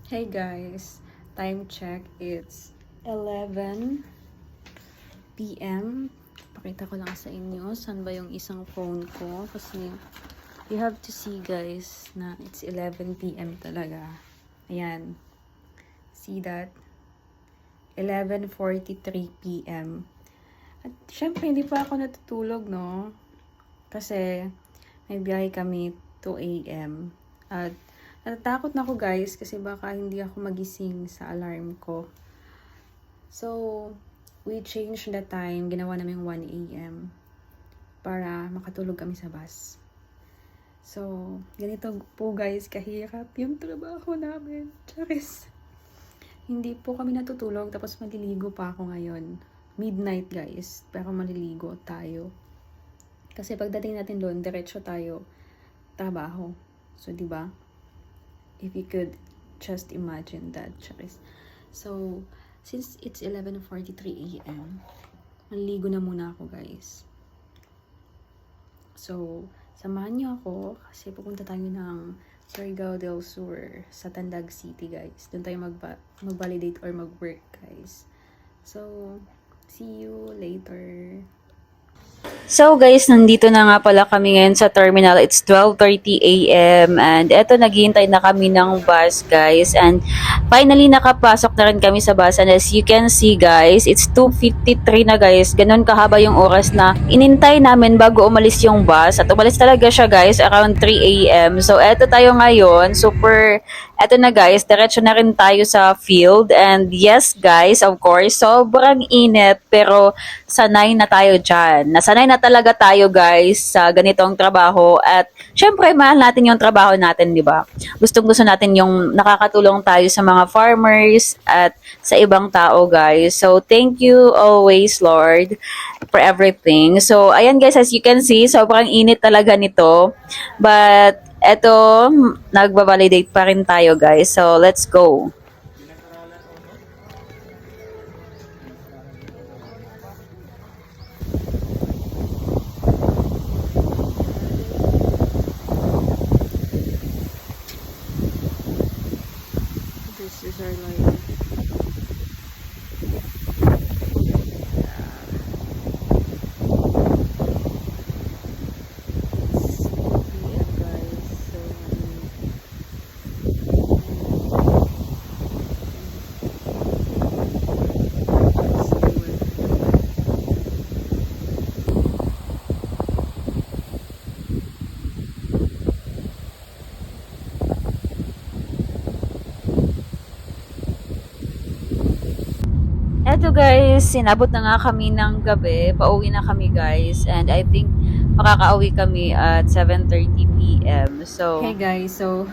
Hey guys, time check, it's 11 p.m. Pakita ko lang sa inyo saan ba yung isang phone ko kasi you have to see guys na it's 11 p.m. talaga. Ayan. See that? 11:43 p.m. At syempre hindi pa ako natutulog, no? Kasi may biyahe kami 2 a.m. At natatakot na ako guys kasi baka hindi ako magising sa alarm ko. So, we changed the time. Ginawa namin 1 a.m. para makatulog kami sa bus. So, ganito po guys kahirap yung trabaho namin. Charis. Hindi po kami natutulog tapos maliligo pa ako ngayon. Midnight guys, pero maliligo tayo. Kasi pagdating natin doon, diretso tayo trabaho. So, di ba? If you could just imagine that, Charis. So, since it's 11:43 a.m., maliligo na muna ako, guys. So, samahan niyo ako kasi pupunta tayo ng Surigao del Sur sa Tandag City, guys. Doon tayo mag-validate or mag-work, guys. So, see you later. So guys, nandito na nga pala kami ngayon sa terminal. It's 12:30 a.m. and eto naghihintay na kami ng bus guys. And finally nakapasok na rin kami sa bus. And as you can see guys, it's 2:53 na guys. Ganun kahaba yung oras na inintay namin bago umalis yung bus. At umalis talaga siya guys around 3 a.m. So eto tayo ngayon. Eto na guys, diretso na rin tayo sa field. And yes guys, of course, sobrang init. Pero sanay na tayo dyan. Nasanay na talaga tayo guys sa ganitong trabaho at syempre mahal natin yung trabaho natin, di ba? Gustong-gusto natin yung nakakatulong tayo sa mga farmers at sa ibang tao guys. So thank you always Lord for everything. So ayan guys, as you can see, sobrang init talaga nito. But eto, nagbabalidate pa rin tayo guys. So let's go. This is our life. It's 2 p.m. guys. So, Eto guys, sinabot na nga kami ng gabi. Pauwi na kami guys. And I think makakauwi kami at 7:30 p.m. So, hey guys, so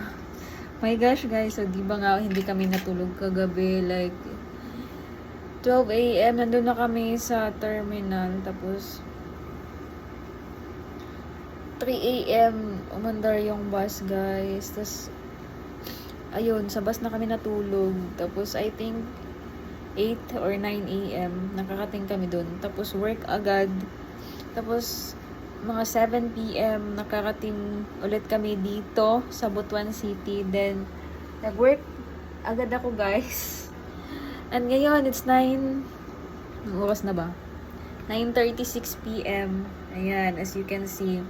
my gosh guys, so di ba nga hindi kami natulog kagabi, like 12 a.m. nandun na kami sa terminal, tapos 3 a.m. umandar yung bus guys, tapos ayun, sa bus na kami natulog, tapos I think 8 or 9 a.m. nakakating kami dun, tapos work agad, tapos mga 7 p.m. nakarating ulit kami dito sa Butuan City. Then, nag-work agad ako guys. And ngayon, it's 9... Ang oras na ba? 9:36 p.m. Ayan, as you can see.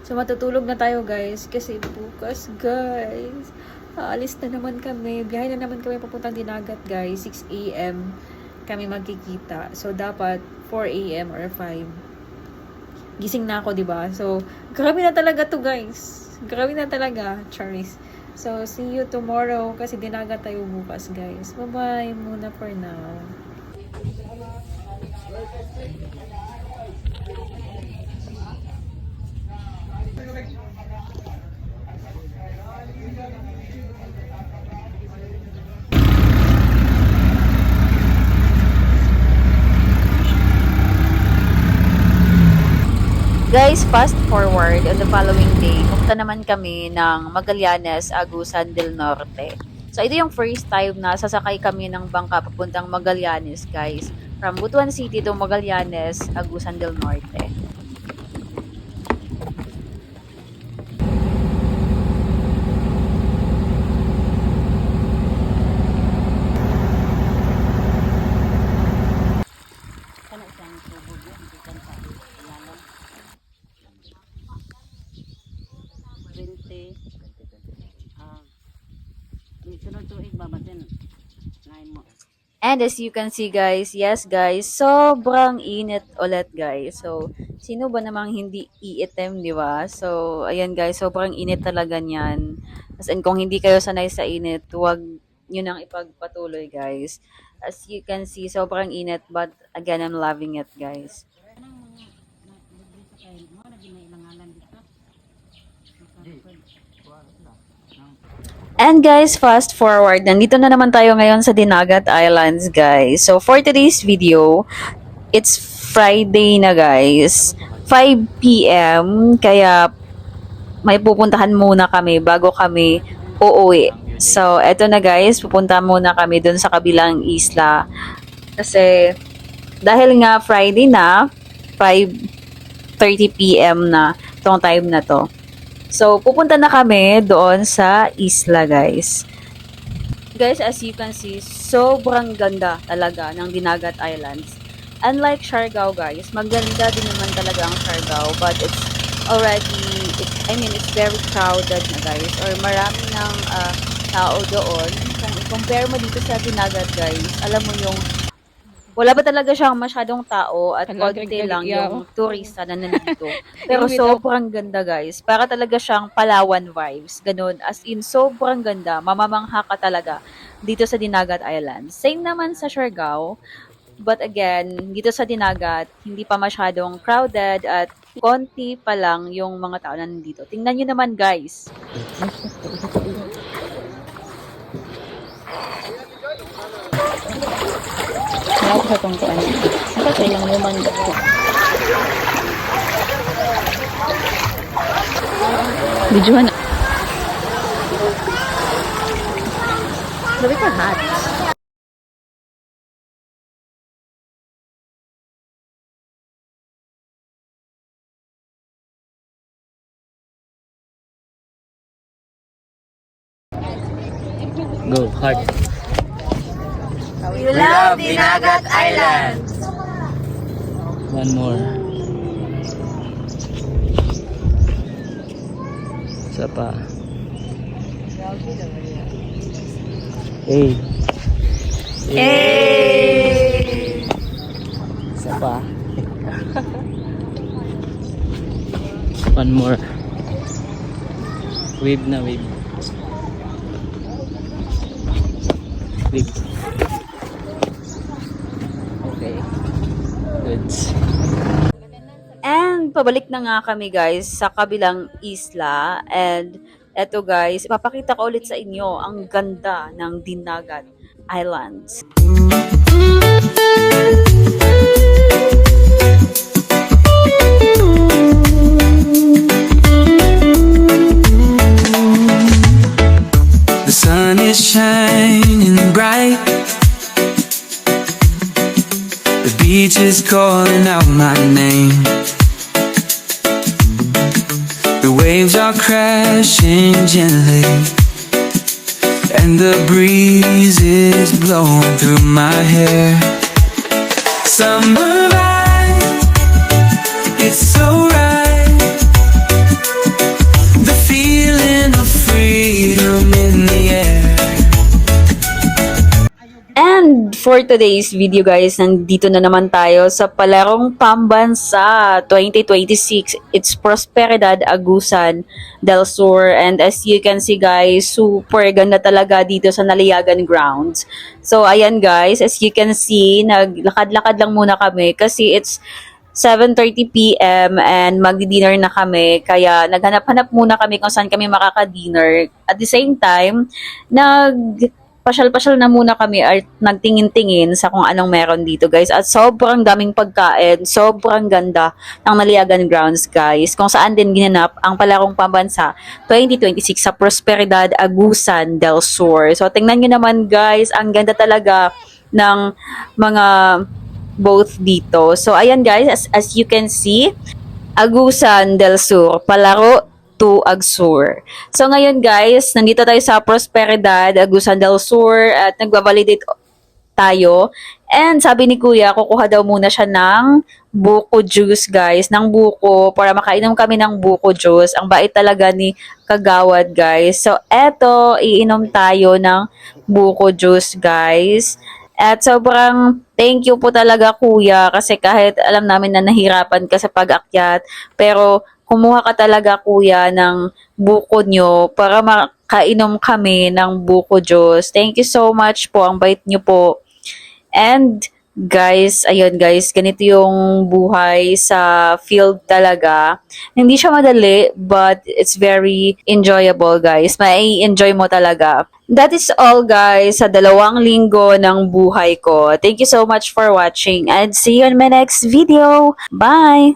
So, matutulog na tayo guys. Kasi bukas guys, aalis na naman kami. Biyahe na naman kami papuntang Dinagat guys. 6 a.m. kami magkikita. So, dapat 4 a.m. or 5 gising na ako, di ba? So, grabe na talaga to, guys. Grabe na talaga, Charis. So, see you tomorrow kasi Dinagat tayo bukas, guys. Bye-bye muna for now. guys, fast forward on the following day, pumunta naman kami ng Magallanes, Agusan del Norte. So, ito yung first time na sasakay kami ng bangka papuntang Magallanes, guys. From Butuan City to Magallanes, Agusan del Norte. Sunod tuig babatin. Ngayon mo. And as you can see guys, yes guys, sobrang init ulit guys. So, sino ba namang hindi iitim, di ba? So, ayan guys, sobrang init talaga niyan. As in, kung hindi kayo sanay sa init, huwag nyo nang ipagpatuloy guys. As you can see, sobrang init, but again, I'm loving it guys. Anong mga libre sa kayo mo na ginailangalan dito? And guys, fast forward, nandito na naman tayo ngayon sa Dinagat Islands guys. So, for today's video, it's Friday na guys. 5 p.m. Kaya may pupuntahan muna kami bago kami uuwi. So, eto na guys, pupunta muna kami dun sa kabilang isla. Kasi, dahil nga Friday na, 5:30 p.m. na tong time na to. So, pupunta na kami doon sa isla guys. Guys, as you can see, sobrang ganda talaga ng Dinagat Islands. Unlike Siargao guys, maganda din naman talaga ang Siargao, but it's it's very crowded na guys, or marami ng tao doon. Kung i-compare mo dito sa Dinagat guys, alam mo yung wala ba talaga siyang masyadong tao at konti lang yung turista na nandito. Pero sobrang ganda guys. Para talaga siyang Palawan vibes. Ganun. As in, sobrang ganda. Mamamangha ka talaga dito sa Dinagat Island. Same naman sa Siargao. But again, dito sa Dinagat, hindi pa masyadong crowded at konti pa lang yung mga tao na nandito. Tingnan nyo naman guys. Wala ko sa tong kuan. Ito sa ilang human ko. Bijuan. Sabi ka hot. Go, hard. We love Dinagat Islands! One more. Isa pa. Hey. Hey! Isa pa. One more. Wave na wave. Wave. Okay. Goods. And pabalik na nga kami guys sa kabilang isla. And eto guys, ipapakita ko ulit sa inyo ang ganda ng Dinagat Islands. The sun is shining bright. The beach is calling out my name. The waves are crashing gently, and the breeze is blowing through my hair. Summer vibe, it's so right. The feeling of freedom in the air. And for today's video guys, nandito na naman tayo sa Palarong Pambansa 2026. It's Prosperidad Agusan del Sur. And as you can see guys, super ganda talaga dito sa Naliagan Grounds. So ayan guys, as you can see, naglakad-lakad lang muna kami kasi it's 7:30 p.m. and magdi-dinner na kami. Kaya naghanap-hanap muna kami kung saan kami makaka-dinner. At the same time, pasyal-pasyal na muna kami at nagtingin-tingin sa kung anong meron dito guys. At sobrang daming pagkain, sobrang ganda ng Naliagan Grounds guys. Kung saan din ginanap ang Palarong Pambansa 2026 sa Prosperidad Agusan del Sur. So tingnan nyo naman guys, ang ganda talaga ng mga both dito. So ayan guys, as you can see, Agusan del Sur, Palaro to Agsur. So ngayon guys, nandito tayo sa Prosperidad, Agusan del Sur at nagbabalidate tayo. And sabi ni Kuya, kukuha daw muna siya ng buko juice guys, ng buko, para makainom kami ng buko juice. Ang bait talaga ni Kagawad guys. So eto, iinom tayo ng buko juice guys. At sobrang thank you po talaga kuya, kasi kahit alam namin na nahirapan ka sa pag-akyat, pero kumuha ka talaga kuya ng buko nyo para makainom kami ng buko juice. Thank you so much po, ang bait nyo po. And guys, ayun guys, ganito yung buhay sa field talaga. Hindi siya madali, but it's very enjoyable guys. Mai-enjoy mo talaga. That is all guys sa 2 linggo ng buhay ko. Thank you so much for watching and see you in my next video. Bye!